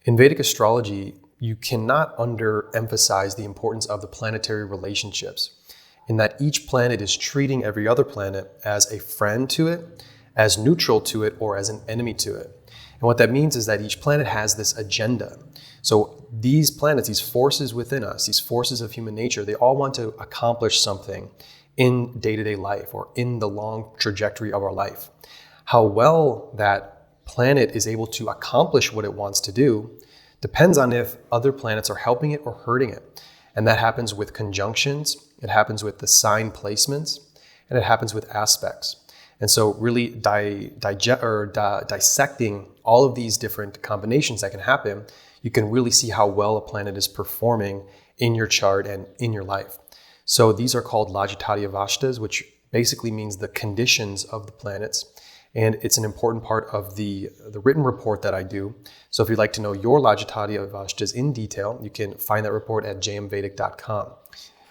In Vedic astrology, you cannot underemphasize the importance of the planetary relationships, in that each planet is treating every other planet as a friend to it, as neutral to it, or as an enemy to it. And what that means is that each planet has this agenda. So these planets, these forces within us, these forces of human nature, they all want to accomplish something in day-to-day life or in the long trajectory of our life. How well that planet is able to accomplish what it wants to do depends on if other planets are helping it or hurting it. And that happens with conjunctions, it happens with the sign placements, and it happens with aspects. And so really dissecting all of these different combinations that can happen, you can really see how well a planet is performing in your chart and in your life. So these are called Lajjitaadi Avasthas, which basically means the conditions of the planets. And it's an important part of the written report that I do. So if you'd like to know your Lajjitaadi Avasthas in detail, you can find that report at jmvedic.com.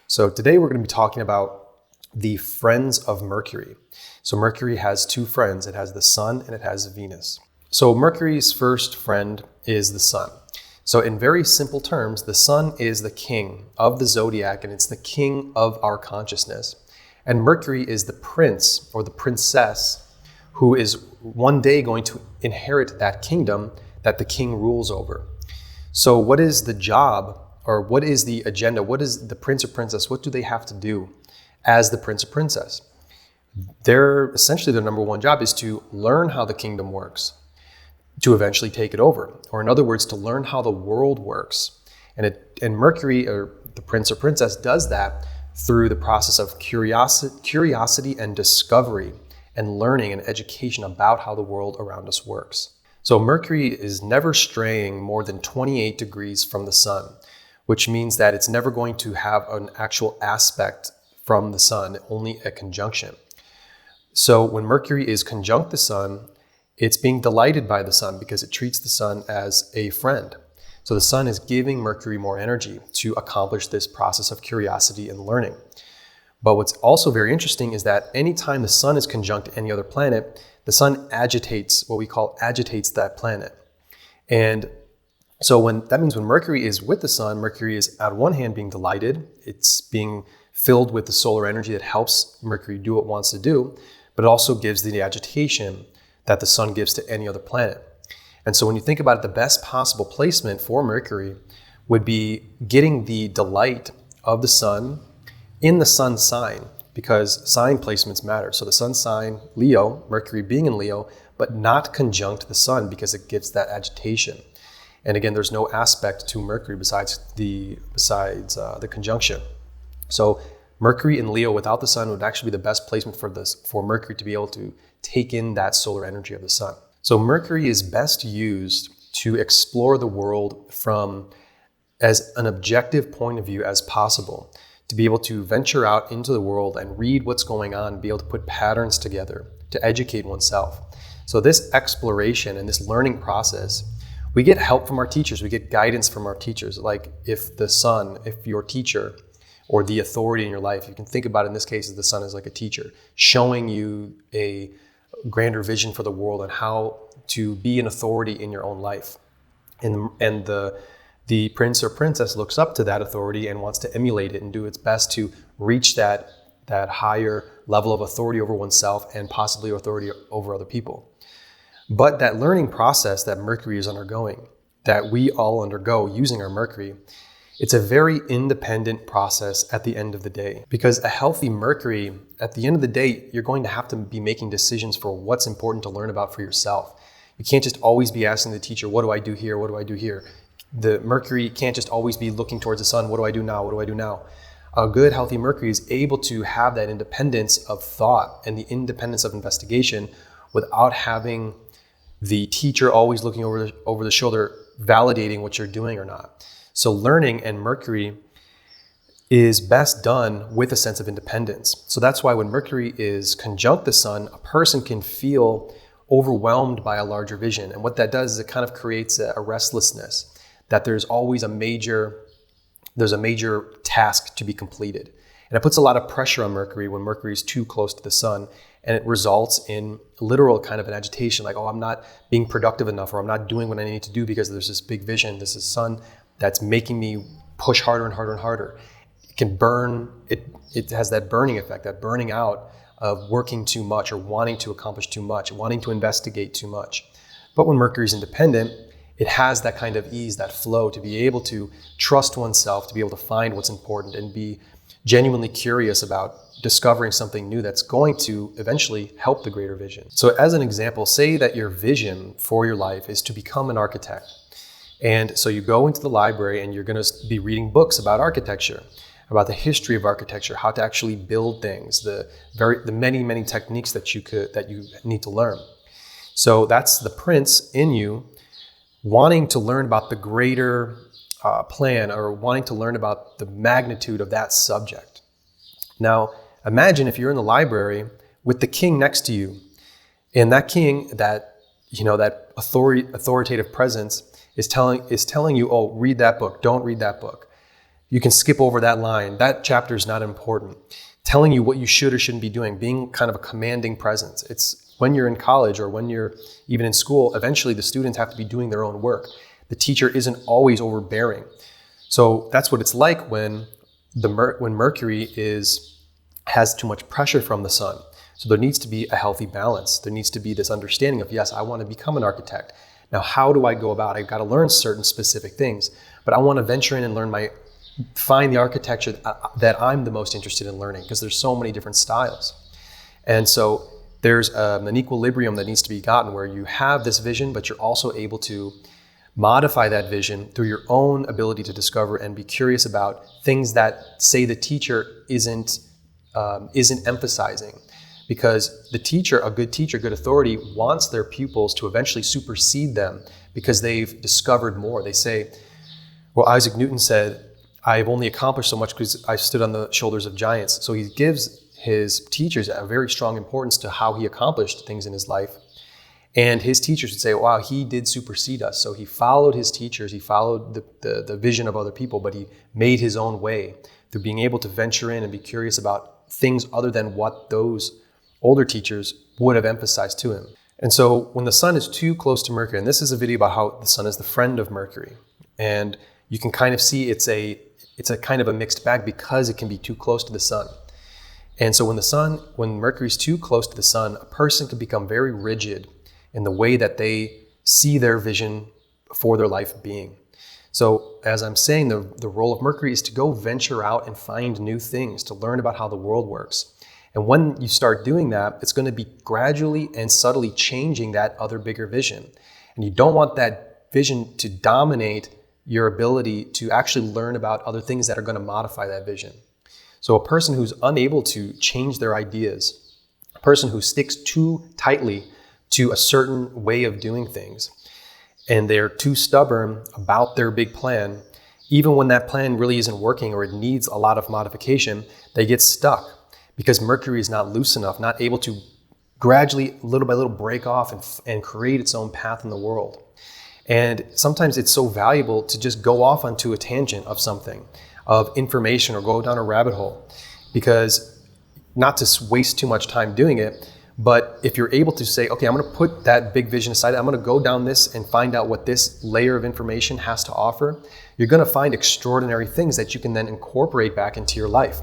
So today we're going to be talking about the friends of Mercury. So Mercury has two friends. It has the Sun and it has Venus. So Mercury's first friend is the Sun. So in very simple terms, the Sun is the king of the zodiac and it's the king of our consciousness. And Mercury is the prince or the princess who is one day going to inherit that kingdom that the king rules over. So what is the job, or what is the agenda? What is the prince or princess? What do they have to do as the prince or princess? Essentially their number one job is to learn how the kingdom works, to eventually take it over. Or in other words, to learn how the world works. And Mercury, or the prince or princess, does that through the process of curiosity and discovery, and learning and education about how the world around us works. So Mercury is never straying more than 28 degrees from the Sun, which means that it's never going to have an actual aspect from the Sun, only a conjunction. So when Mercury is conjunct the Sun, it's being delighted by the Sun because it treats the Sun as a friend. So the Sun is giving Mercury more energy to accomplish this process of curiosity and learning. But what's also very interesting is that anytime the Sun is conjunct any other planet, the Sun agitates, what we call agitates that planet. And so that means when Mercury is with the Sun, Mercury is on one hand being delighted, it's being filled with the solar energy that helps Mercury do what it wants to do, but it also gives the agitation that the Sun gives to any other planet. And so when you think about it, the best possible placement for Mercury would be getting the delight of the Sun in the Sun sign, because sign placements matter. So the Sun sign, Leo, Mercury being in Leo, but not conjunct the Sun because it gives that agitation. And again, there's no aspect to Mercury besides the conjunction. So Mercury in Leo without the Sun would actually be the best placement for Mercury to be able to take in that solar energy of the Sun. So Mercury is best used to explore the world from as an objective point of view as possible, to be able to venture out into the world and read what's going on, be able to put patterns together, to educate oneself. So this exploration and this learning process, we get help from our teachers, we get guidance from our teachers. Like if the Sun, if your teacher or the authority in your life, you can think about it in this case as the Sun is like a teacher, showing you a grander vision for the world and how to be an authority in your own life. And the prince or princess looks up to that authority and wants to emulate it and do its best to reach that higher level of authority over oneself and possibly authority over other people. But that learning process that Mercury is undergoing, that we all undergo using our Mercury, it's a very independent process at the end of the day. Because a healthy Mercury, at the end of the day, you're going to have to be making decisions for what's important to learn about for yourself. You can't just always be asking the teacher, what do I do here? What do I do here? The Mercury can't just always be looking towards the Sun. What do I do now? What do I do now? A good, healthy Mercury is able to have that independence of thought and the independence of investigation without having the teacher always looking over the shoulder, validating what you're doing or not. So learning and Mercury is best done with a sense of independence. So that's why when Mercury is conjunct the Sun, a person can feel overwhelmed by a larger vision. And what that does is it kind of creates a restlessness, that there's always a major task to be completed. And it puts a lot of pressure on Mercury when Mercury is too close to the Sun. and it results in literal kind of an agitation, like, oh, I'm not being productive enough, or I'm not doing what I need to do because there's this big vision, this is sun that's making me push harder and harder and harder. It can burn, it has that burning effect, that burning out of working too much or wanting to accomplish too much, wanting to investigate too much. But when Mercury is independent, it has that kind of ease, that flow, to be able to trust oneself, to be able to find what's important and be genuinely curious about discovering something new that's going to eventually help the greater vision. So as an example, say that your vision for your life is to become an architect. And so you go into the library and you're going to be reading books about architecture, about the history of architecture, how to actually build things, the many techniques that you need to learn. So that's the prince in you wanting to learn about the greater plan, or wanting to learn about the magnitude of that subject. Now, imagine if you're in the library with the king next to you, and that king, that authoritative presence is telling you, oh, read that book, don't read that book. You can skip over that line. That chapter is not important. Telling you what you should or shouldn't be doing, being kind of a commanding presence. It's when you're in college or when you're even in school, eventually the students have to be doing their own work. The teacher isn't always overbearing. So that's what it's like when Mercury has too much pressure from the sun. So there needs to be a healthy balance. There needs to be this understanding of, yes, I want to become an architect. Now, how do I go about it? I've got to learn certain specific things, but I want to venture in and find the architecture that I'm the most interested in learning, because there's so many different styles. And so there's an equilibrium that needs to be gotten where you have this vision, but you're also able to modify that vision through your own ability to discover and be curious about things that, say, the teacher isn't emphasizing. Because the teacher, a good teacher, good authority, wants their pupils to eventually supersede them because they've discovered more. They say, well, Isaac Newton said, I've only accomplished so much because I stood on the shoulders of giants. So he gives his teachers a very strong importance to how he accomplished things in his life. And his teachers would say, wow, he did supersede us. So he followed his teachers, he followed the vision of other people, but he made his own way through being able to venture in and be curious about things other than what those older teachers would have emphasized to him. And so when the sun is too close to Mercury, and this is a video about how the sun is the friend of Mercury, and you can kind of see it's a kind of a mixed bag because it can be too close to the sun. And so when Mercury is too close to the sun, a person can become very rigid in the way that they see their vision for their life being. So as I'm saying, the role of Mercury is to go venture out and find new things, to learn about how the world works. And when you start doing that, it's going to be gradually and subtly changing that other bigger vision. And you don't want that vision to dominate your ability to actually learn about other things that are going to modify that vision. So a person who's unable to change their ideas, a person who sticks too tightly to a certain way of doing things, and they're too stubborn about their big plan, even when that plan really isn't working or it needs a lot of modification, they get stuck because Mercury is not loose enough, not able to gradually, little by little, break off and create its own path in the world. And sometimes it's so valuable to just go off onto a tangent of something, of information, or go down a rabbit hole, because not to waste too much time doing it, but if you're able to say, okay, I'm going to put that big vision aside, I'm going to go down this and find out what this layer of information has to offer, you're going to find extraordinary things that you can then incorporate back into your life.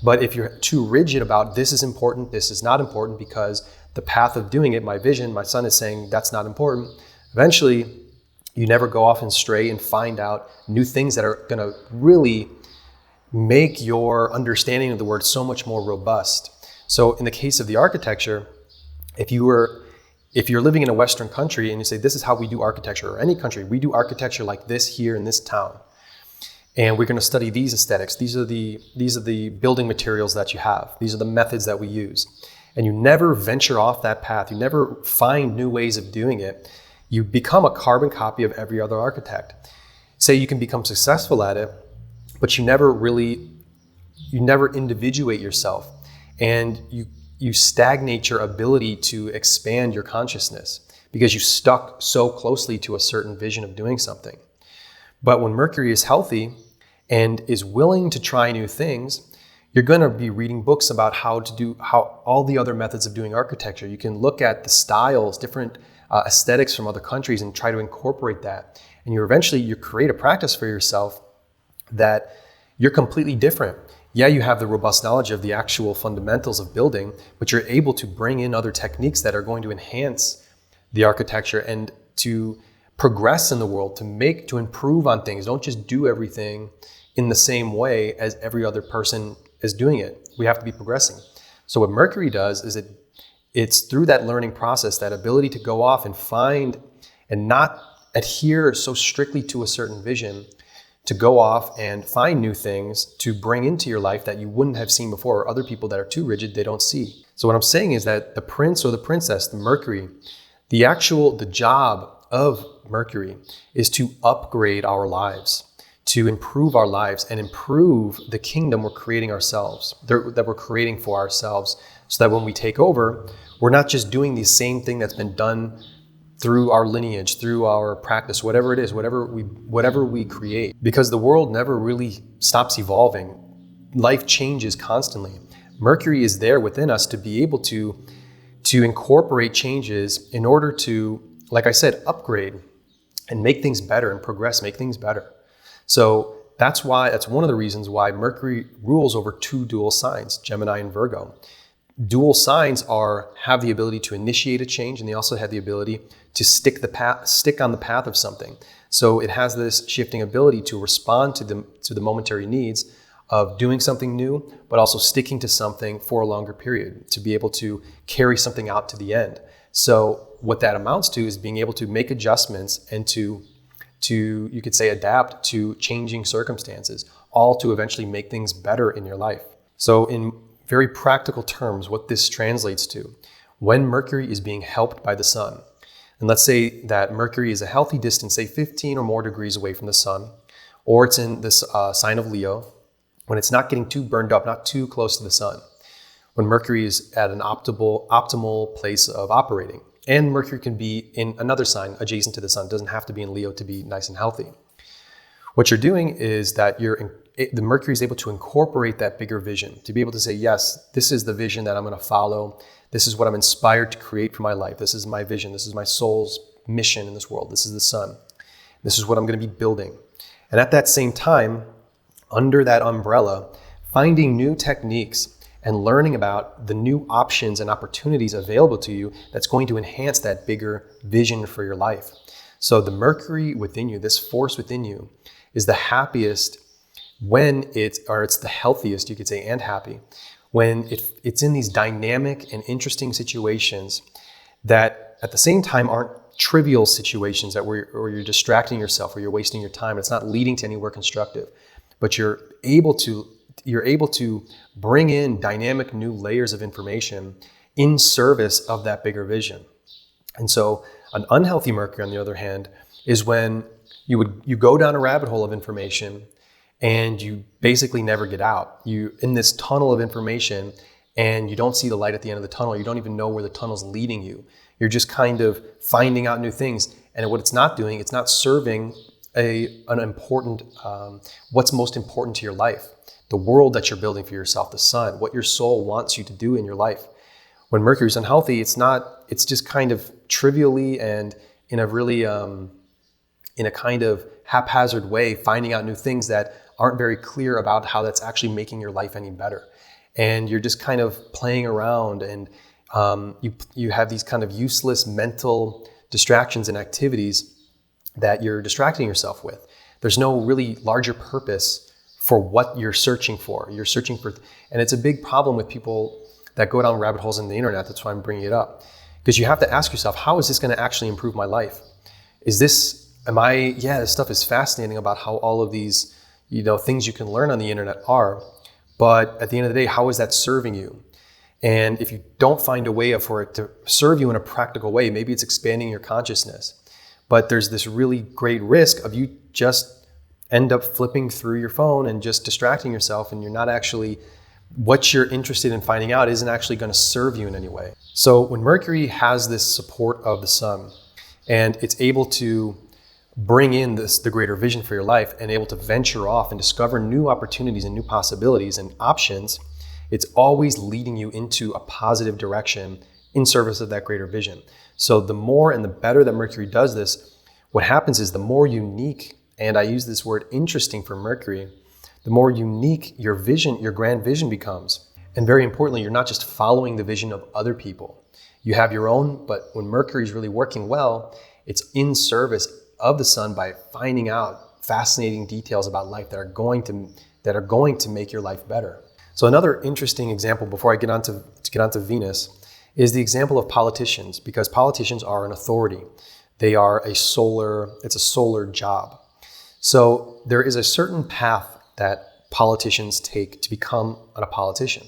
But if you're too rigid about this is important, this is not important, because the path of doing it, my vision, my son is saying that's not important, eventually you never go off and stray and find out new things that are going to really make your understanding of the word so much more robust. So in the case of the architecture, if you're living in a Western country and you say, this is how we do architecture, or any country, we do architecture like this here in this town, and we're going to study these aesthetics, these are the building materials that you have, these are the methods that we use, and you never venture off that path, you never find new ways of doing it, you become a carbon copy of every other architect. Say you can become successful at it, but you never individuate yourself, and you stagnate your ability to expand your consciousness because you stuck so closely to a certain vision of doing something. But when Mercury is healthy and is willing to try new things, You're going to be reading books about how all the other methods of doing architecture. You can look at the styles, different aesthetics from other countries, and try to incorporate that. And you create a practice for yourself that you're completely different. Yeah, you have the robust knowledge of the actual fundamentals of building, but you're able to bring in other techniques that are going to enhance the architecture and to progress in the world, to improve on things. Don't just do everything in the same way as every other person is doing it. We have to be progressing. So what Mercury does is it's through that learning process, that ability to go off and find and not adhere so strictly to a certain vision, to go off and find new things to bring into your life that you wouldn't have seen before, or other people that are too rigid, they don't see. So what I'm saying is that the prince or the princess, the Mercury, the job of Mercury is to upgrade our lives, to improve our lives and improve the kingdom we're creating ourselves, that we're creating for ourselves, so that when we take over, we're not just doing the same thing that's been done through our lineage, through our practice, whatever it is, whatever we create. Because the world never really stops evolving. Life changes constantly. Mercury is there within us to be able to incorporate changes in order to, like I said, upgrade and make things better and progress, make things better. So that's one of the reasons why Mercury rules over two dual signs, Gemini and Virgo. Dual signs have the ability to initiate a change, and they also have the ability to stick on the path of something. So it has this shifting ability to respond to the momentary needs of doing something new, but also sticking to something for a longer period, to be able to carry something out to the end. So what that amounts to is being able to make adjustments and to you could say adapt to changing circumstances, all to eventually make things better in your life. So in very practical terms, what this translates to, when Mercury is being helped by the sun, and let's say that Mercury is a healthy distance, say 15 or more degrees away from the sun, or it's in this sign of Leo, when it's not getting too burned up, not too close to the sun, when Mercury is at an optimal place of operating. And Mercury can be in another sign adjacent to the sun. It doesn't have to be in Leo to be nice and healthy. What you're doing is that the Mercury is able to incorporate that bigger vision, to be able to say, yes, this is the vision that I'm going to follow. This is what I'm inspired to create for my life. This is my vision. This is my soul's mission in this world. This is the sun. This is what I'm going to be building. And at that same time, under that umbrella, finding new techniques and learning about the new options and opportunities available to you that's going to enhance that bigger vision for your life. So the Mercury within you, this force within you, is the happiest when it's the healthiest, you could say, and happy, when it's in these dynamic and interesting situations that at the same time aren't trivial situations where you're distracting yourself or you're wasting your time. It's not leading to anywhere constructive, but you're able to bring in dynamic new layers of information in service of that bigger vision. And so an unhealthy Mercury, on the other hand, is when you go down a rabbit hole of information and you basically never get out. You're in this tunnel of information and you don't see the light at the end of the tunnel. You don't even know where the tunnel's leading you. You're just kind of finding out new things. And what it's not doing, it's not serving an important, what's most important to your life, the world that you're building for yourself, the sun, what your soul wants you to do in your life. When Mercury's unhealthy, it's just kind of trivially and in a really, in a kind of haphazard way, finding out new things that aren't very clear about how that's actually making your life any better. And you're just kind of playing around and you have these kind of useless mental distractions and activities that you're distracting yourself with. There's no really larger purpose for what you're searching for. You're searching for, and it's a big problem with people that go down rabbit holes in the internet. That's why I'm bringing it up. Because you have to ask yourself, how is this going to actually improve my life? This stuff is fascinating about how all of these, things you can learn on the internet are, but at the end of the day, how is that serving you? And if you don't find a way for it to serve you in a practical way, maybe it's expanding your consciousness. But there's this really great risk of you just end up flipping through your phone and just distracting yourself, and you're not actually, what you're interested in finding out isn't actually going to serve you in any way. So when Mercury has this support of the sun and it's able to bring in the greater vision for your life and able to venture off and discover new opportunities and new possibilities and options, it's always leading you into a positive direction in service of that greater vision. So the more and the better that Mercury does this, what happens is the more unique, and I use this word interesting for Mercury, the more unique your vision, your grand vision becomes. And very importantly, you're not just following the vision of other people. You have your own, but when Mercury is really working well, it's in service of the sun by finding out fascinating details about life that are going to make your life better. So another interesting example before I get onto Venus is the example of politicians, because politicians are an authority. It's a solar job. So there is a certain path that politicians take to become a politician,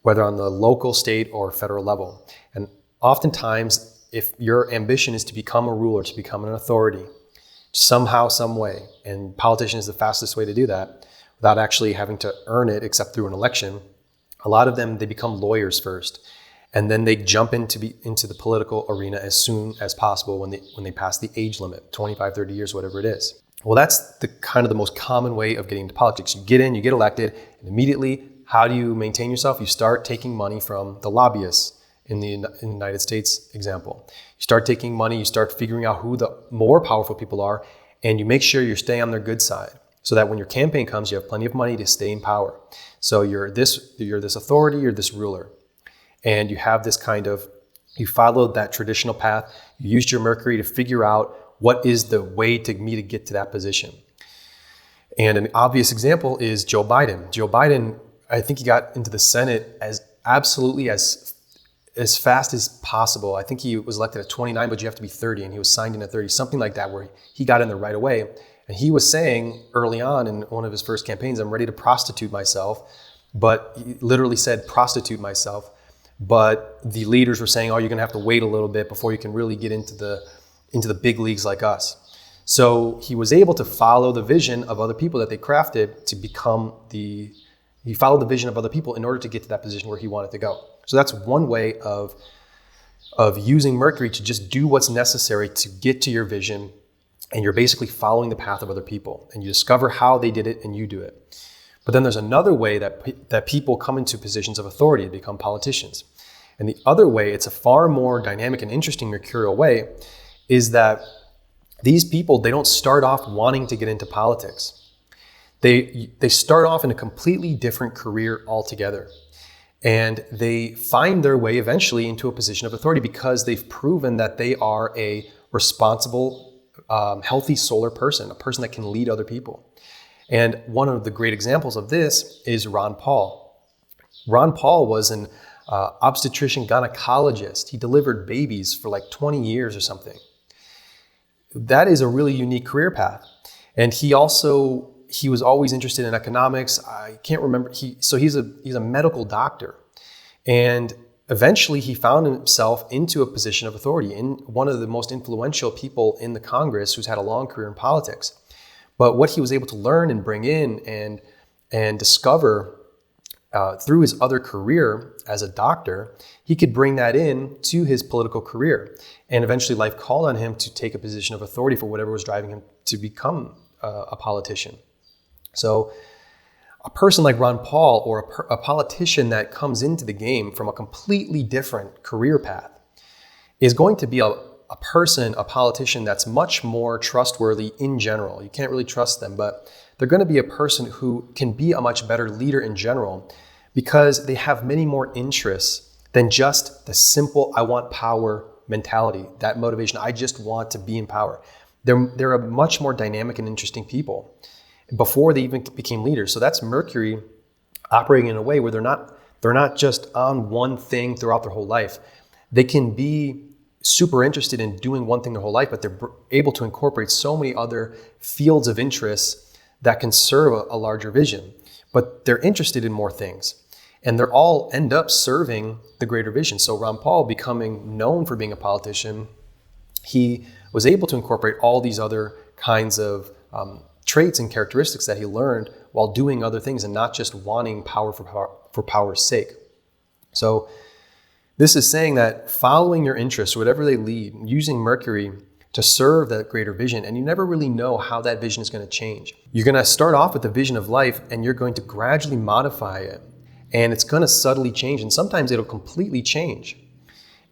whether on the local, state, or federal level. And oftentimes, if your ambition is to become a ruler, to become an authority, somehow, some way, and politician is the fastest way to do that without actually having to earn it except through an election, a lot of them, they become lawyers first. And then they jump into the political arena as soon as possible when they pass the age limit, 25, 30 years, whatever it is. Well, that's the kind of the most common way of getting into politics. You get in, you get elected, and immediately, how do you maintain yourself? You start taking money from the lobbyists. In the United States example, you start taking money, you start figuring out who the more powerful people are, and you make sure you're staying on their good side so that when your campaign comes, you have plenty of money to stay in power. So you're this authority, you're this ruler, and you have this you followed that traditional path. You used your Mercury to figure out what is the way to get to that position. And an obvious example is Joe Biden. Joe Biden, I think he got into the Senate as fast as possible. I think he was elected at 29, but you have to be 30, and he was signed in at 30, something like that, where he got in there right away. And he was saying early on in one of his first campaigns, I'm ready to prostitute myself, but he literally said prostitute myself. But the leaders were saying, oh, you're gonna have to wait a little bit before you can really get into the big leagues like us. So he was able to follow the vision of other people that they crafted to become he followed the vision of other people in order to get to that position where he wanted to go. So that's one way of using Mercury to just do what's necessary to get to your vision, and you're basically following the path of other people, and you discover how they did it and you do it. But then there's another way that people come into positions of authority to become politicians. And the other way, it's a far more dynamic and interesting mercurial way, is that these people, they don't start off wanting to get into politics. They start off in a completely different career altogether. And they find their way eventually into a position of authority because they've proven that they are a responsible, healthy solar person, a person that can lead other people. And one of the great examples of this is Ron Paul. Ron Paul was an obstetrician gynecologist. He delivered babies for like 20 years or something. That is a really unique career path. And he was always interested in economics. I can't remember. He's a medical doctor. And eventually he found himself into a position of authority in one of the most influential people in the Congress who's had a long career in politics. But what he was able to learn and bring in and discover through his other career as a doctor, he could bring that in to his political career. And eventually life called on him to take a position of authority for whatever was driving him to become a politician. So a person like Ron Paul, or a politician that comes into the game from a completely different career path, is going to be a politician that's much more trustworthy in general. You can't really trust them, but they're going to be a person who can be a much better leader in general because they have many more interests than just the simple, I want power mentality, that motivation. I just want to be in power. They're a much more dynamic and interesting people before they even became leaders. So that's Mercury operating in a way where they're not just on one thing throughout their whole life. They can be super interested in doing one thing their whole life, but they're able to incorporate so many other fields of interest that can serve a larger vision. But they're interested in more things, and they're all end up serving the greater vision. So Ron Paul, becoming known for being a politician, he was able to incorporate all these other kinds of traits and characteristics that he learned while doing other things and not just wanting power for power's sake. So this is saying that following your interests, whatever they lead, using Mercury to serve that greater vision, and you never really know how that vision is going to change. You're going to start off with the vision of life, and you're going to gradually modify it, and it's going to subtly change, and sometimes it'll completely change.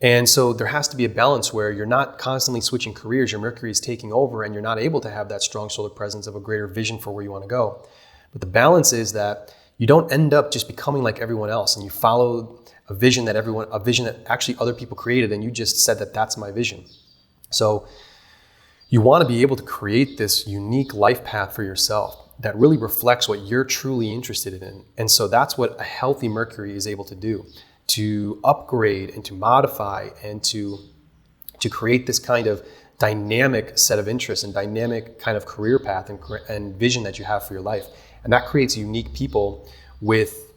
And so there has to be a balance where you're not constantly switching careers, your Mercury is taking over, and you're not able to have that strong solar presence of a greater vision for where you want to go. But the balance is that you don't end up just becoming like everyone else, and you follow a vision that actually other people created, and you just said that that's my vision. So you want to be able to create this unique life path for yourself that really reflects what you're truly interested in. And so that's what a healthy Mercury is able to do, to upgrade and to modify and to create this kind of dynamic set of interests and dynamic kind of career path and vision that you have for your life. And that creates unique people with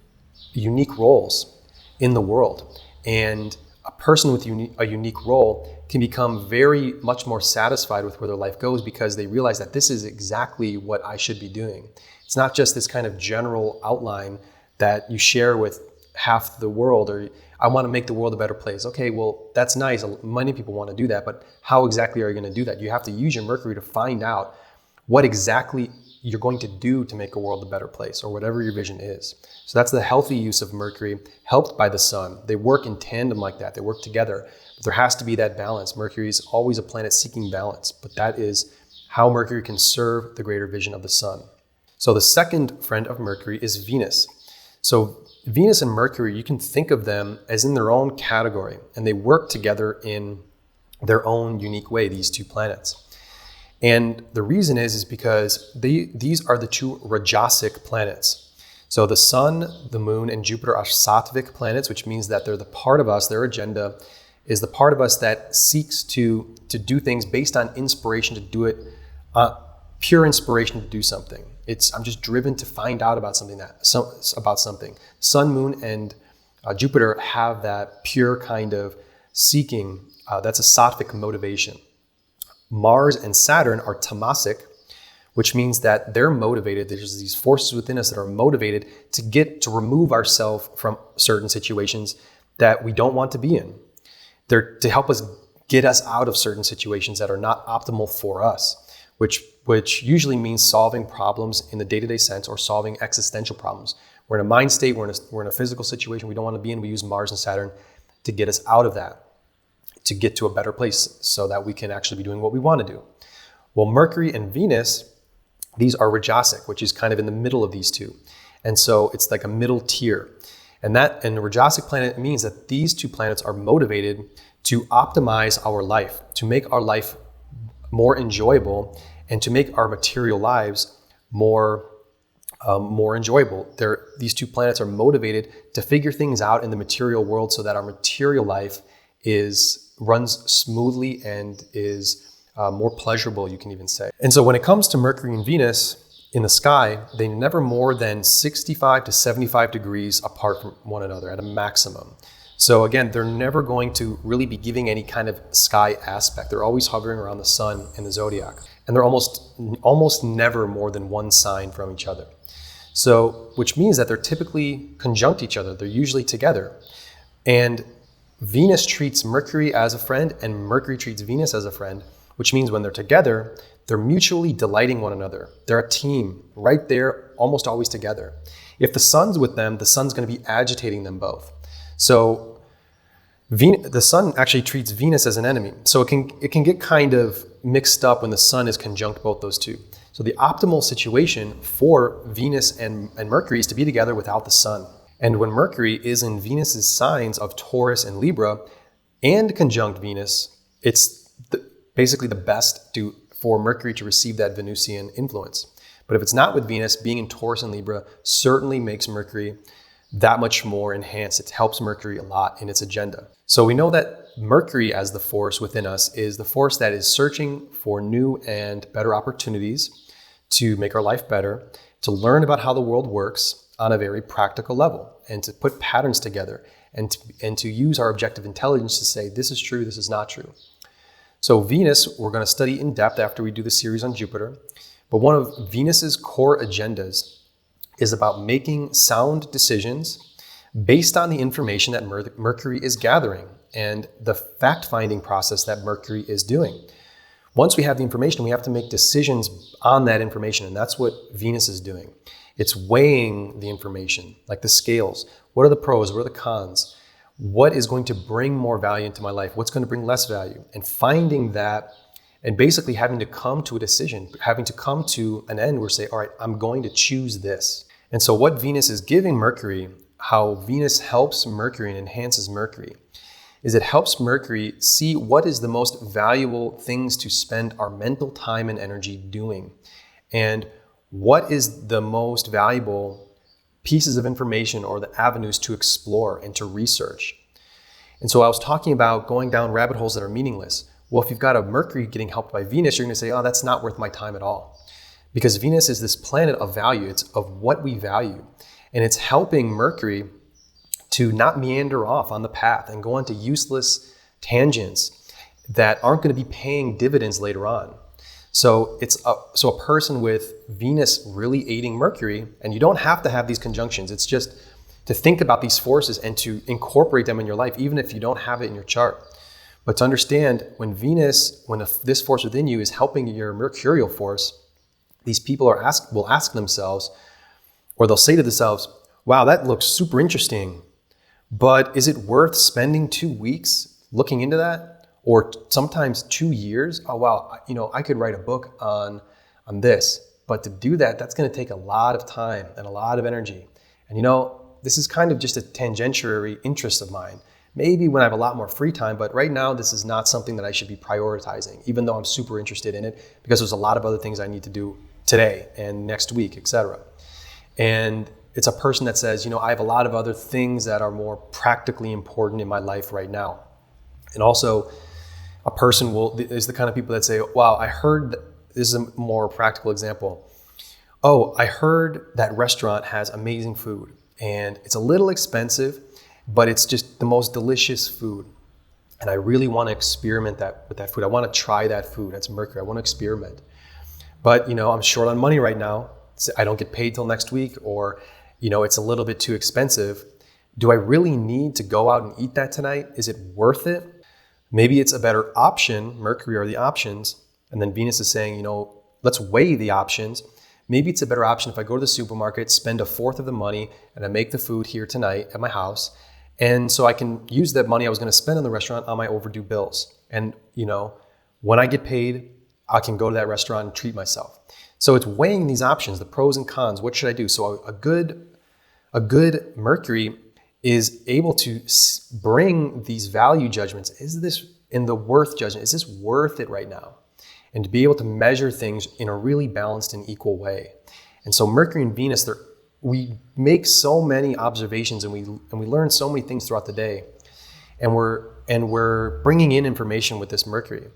unique roles in the world. And a person with a unique role can become very much more satisfied with where their life goes because they realize that this is exactly what I should be doing. It's not just this kind of general outline that you share with half the world, or I want to make the world a better place. Okay, well, that's nice. Many people want to do that, but how exactly are you going to do that? You have to use your Mercury to find out what exactly you're going to do to make a world a better place, or whatever your vision is. So that's the healthy use of Mercury, helped by the sun. They work in tandem like that. They work together. But there has to be that balance. Mercury is always a planet seeking balance, but that is how Mercury can serve the greater vision of the sun. So the second friend of Mercury is Venus. So Venus and Mercury, you can think of them as in their own category, and they work together in their own unique way, these two planets. And the reason is because these are the two rajasic planets. So the sun, the moon, and Jupiter are sattvic planets, which means that they're the part of us, their agenda is the part of us that seeks to do things based on inspiration to do it, pure inspiration to do something. I'm just driven to find out about something. Sun, moon, and Jupiter have that pure kind of seeking. That's a sattvic motivation. Mars and Saturn are tamasic, which means that they're motivated. There's these forces within us that are motivated to remove ourselves from certain situations that we don't want to be in. They're to help us get us out of certain situations that are not optimal for us, which usually means solving problems in the day-to-day sense or solving existential problems. We're in a mind state, we're in a physical situation we don't want to be in. We use Mars and Saturn to get us out of that, to get to a better place so that we can actually be doing what we want to do. Well, Mercury and Venus, these are rajasic, which is kind of in the middle of these two. And so it's like a middle tier. And the rajasic planet means that these two planets are motivated to optimize our life, to make our life more enjoyable, and to make our material lives more enjoyable. These two planets are motivated to figure things out in the material world so that our material life runs smoothly and is more pleasurable, you can even say. And so when it comes to Mercury and Venus in the sky, they're never more than 65 to 75 degrees apart from one another at a maximum. So again, they're never going to really be giving any kind of sky aspect. They're always hovering around the sun in the zodiac. And they're almost never more than one sign from each other. So, which means that they're typically conjunct each other. They're usually together. And Venus treats Mercury as a friend and Mercury treats Venus as a friend, which means when they're together, they're mutually delighting one another. They're a team right there, almost always together. If the sun's with them, the sun's going to be agitating them both. So the sun actually treats Venus as an enemy. So it can get kind of mixed up when the sun is conjunct both those two. So the optimal situation for Venus and Mercury is to be together without the sun. And when Mercury is in Venus's signs of Taurus and Libra and conjunct Venus, it's basically the best for Mercury to receive that Venusian influence. But if it's not with Venus, being in Taurus and Libra certainly makes Mercury that much more enhanced. It helps Mercury a lot in its agenda. So we know that Mercury as the force within us is the force that is searching for new and better opportunities to make our life better, to learn about how the world works on a very practical level, and to put patterns together and to use our objective intelligence to say, this is true, this is not true. So Venus, we're going to study in depth after we do the series on Jupiter. But one of Venus's core agendas is about making sound decisions based on the information that Mercury is gathering and the fact-finding process that Mercury is doing. Once we have the information, we have to make decisions on that information. And that's what Venus is doing. It's weighing the information, like the scales. What are the pros? What are the cons? What is going to bring more value into my life? What's going to bring less value? And finding that, and basically having to come to a decision, having to come to an end where say, all right, I'm going to choose this. And so what Venus is giving Mercury, how Venus helps Mercury and enhances Mercury, is it helps Mercury see what is the most valuable things to spend our mental time and energy doing. And what is the most valuable pieces of information or the avenues to explore and to research. And so I was talking about going down rabbit holes that are meaningless. Well, if you've got a Mercury getting helped by Venus, you're going to say, oh, that's not worth my time at all. Because Venus is this planet of value. It's of what we value. And it's helping Mercury to not meander off on the path and go onto useless tangents that aren't going to be paying dividends later on. So a person with Venus really aiding Mercury, and you don't have to have these conjunctions. It's just to think about these forces and to incorporate them in your life, even if you don't have it in your chart. But to understand when Venus, this force within you is helping your mercurial force, these people will ask themselves, or they'll say to themselves, wow, that looks super interesting, but is it worth spending 2 weeks looking into that? Or sometimes 2 years? Oh, wow, I could write a book on this. But to do that, that's going to take a lot of time and a lot of energy. And this is kind of just a tangential interest of mine. Maybe when I have a lot more free time, but right now this is not something that I should be prioritizing, even though I'm super interested in it, because there's a lot of other things I need to do today and next week, etc. And it's a person that says, I have a lot of other things that are more practically important in my life right now. And also, a person is the kind of people that say, wow, I heard, this is a more practical example. Oh, I heard that restaurant has amazing food and it's a little expensive, but it's just the most delicious food. And I really want to experiment with that food. I want to try that food. That's Mercury. I want to experiment. But, I'm short on money right now. I don't get paid till next week, or, it's a little bit too expensive. Do I really need to go out and eat that tonight? Is it worth it? Maybe it's a better option, Mercury are the options, and then Venus is saying, let's weigh the options. Maybe it's a better option if I go to the supermarket, spend 1/4 of the money, and I make the food here tonight at my house. And so I can use that money I was going to spend in the restaurant on my overdue bills. And, when I get paid, I can go to that restaurant and treat myself. So it's weighing these options, the pros and cons. What should I do? So a good Mercury is able to bring these value judgments. Is this in the worth judgment? Is this worth it right now? And to be able to measure things in a really balanced and equal way. And so Mercury and Venus, we make so many observations and we learn so many things throughout the day. And we're bringing in information with this Mercury.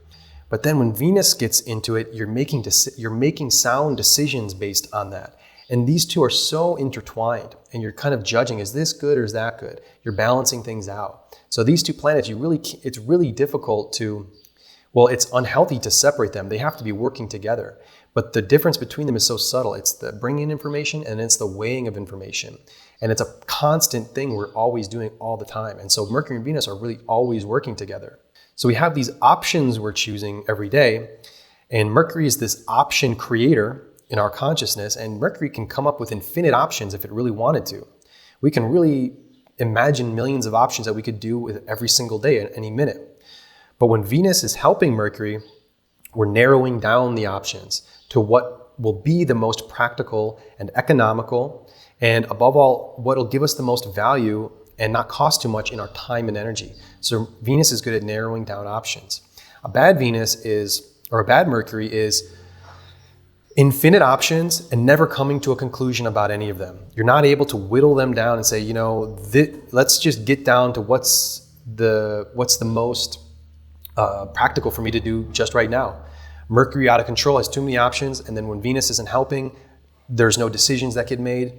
But then when Venus gets into it, you're making sound decisions based on that. And these two are so intertwined, and you're kind of judging, is this good or is that good? You're balancing things out. So these two planets, it's really difficult it's unhealthy to separate them. They have to be working together. But the difference between them is so subtle. It's the bringing in information and it's the weighing of information. And it's a constant thing we're always doing all the time. And so Mercury and Venus are really always working together. So we have these options we're choosing every day. And Mercury is this option creator in our consciousness, and Mercury can come up with infinite options if it really wanted to. We can really imagine millions of options that we could do with every single day at any minute. But when Venus is helping Mercury, we're narrowing down the options to what will be the most practical and economical, and above all, what will give us the most value and not cost too much in our time and energy. So Venus is good at narrowing down options. A bad Mercury is infinite options and never coming to a conclusion about any of them. You're not able to whittle them down and say, let's just get down to what's the most practical for me to do just right now. Mercury out of control has too many options, and then when Venus isn't helping, there's no decisions that get made.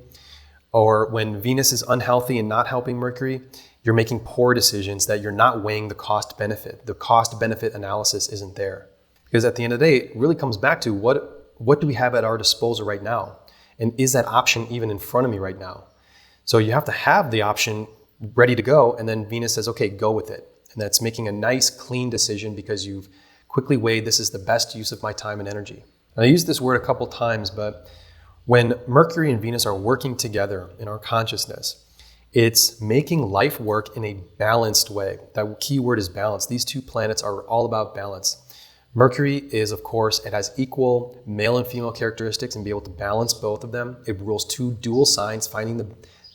Or when Venus is unhealthy and not helping Mercury, you're making poor decisions that you're not weighing the cost benefit. The cost benefit analysis isn't there. Because at the end of the day, it really comes back to what do we have at our disposal right now? And is that option even in front of me right now? So you have to have the option ready to go, and then Venus says, okay, go with it. And that's making a nice, clean decision because you've quickly weighed this is the best use of my time and energy. And I used this word a couple times, but when Mercury and Venus are working together in our consciousness, it's making life work in a balanced way. That key word is balance. These two planets are all about balance. Mercury is, of course, it has equal male and female characteristics and be able to balance both of them. It rules two dual signs, finding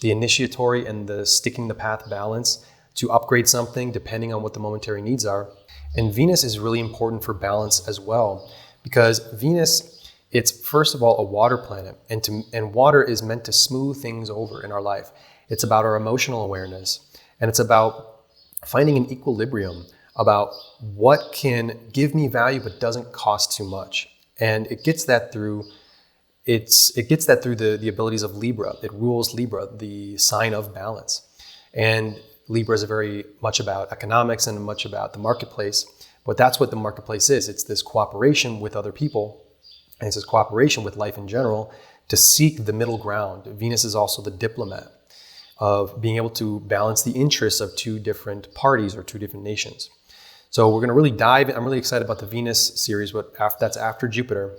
the initiatory and the sticking the path balance to upgrade something depending on what the momentary needs are. And Venus is really important for balance as well, because Venus, it's first of all a water planet, and water is meant to smooth things over in our life. It's about our emotional awareness, and it's about finding an equilibrium about what can give me value but doesn't cost too much. And it gets that through the abilities of Libra. It rules Libra, the sign of balance. And Libra is very much about economics and much about the marketplace. But that's what the marketplace is. It's this cooperation with other people, and it's this cooperation with life in general to seek the middle ground. Venus is also the diplomat of being able to balance the interests of two different parties or two different nations. So we're going to really dive in. I'm really excited about the Venus series, but that's after Jupiter.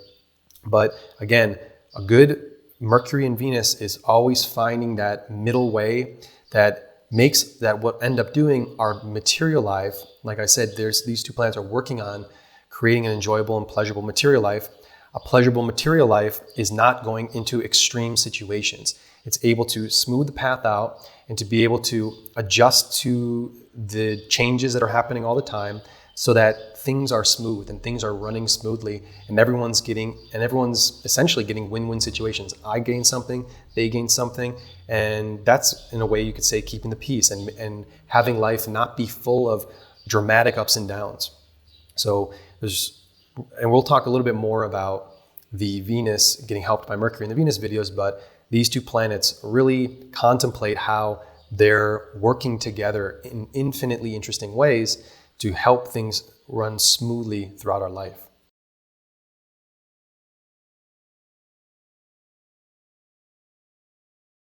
But again, a good Mercury and Venus is always finding that middle way that makes that what end up doing our material life. Like I said, these two planets are working on creating an enjoyable and pleasurable material life. A pleasurable material life is not going into extreme situations. It's able to smooth the path out and to be able to adjust to the changes that are happening all the time so that things are smooth and things are running smoothly and everyone's essentially getting win-win situations. I gain something, they gain something, and that's in a way you could say keeping the peace and having life not be full of dramatic ups and downs. So we'll talk a little bit more about the Venus getting helped by Mercury in the Venus videos, but these two planets really contemplate how they're working together in infinitely interesting ways to help things run smoothly throughout our life.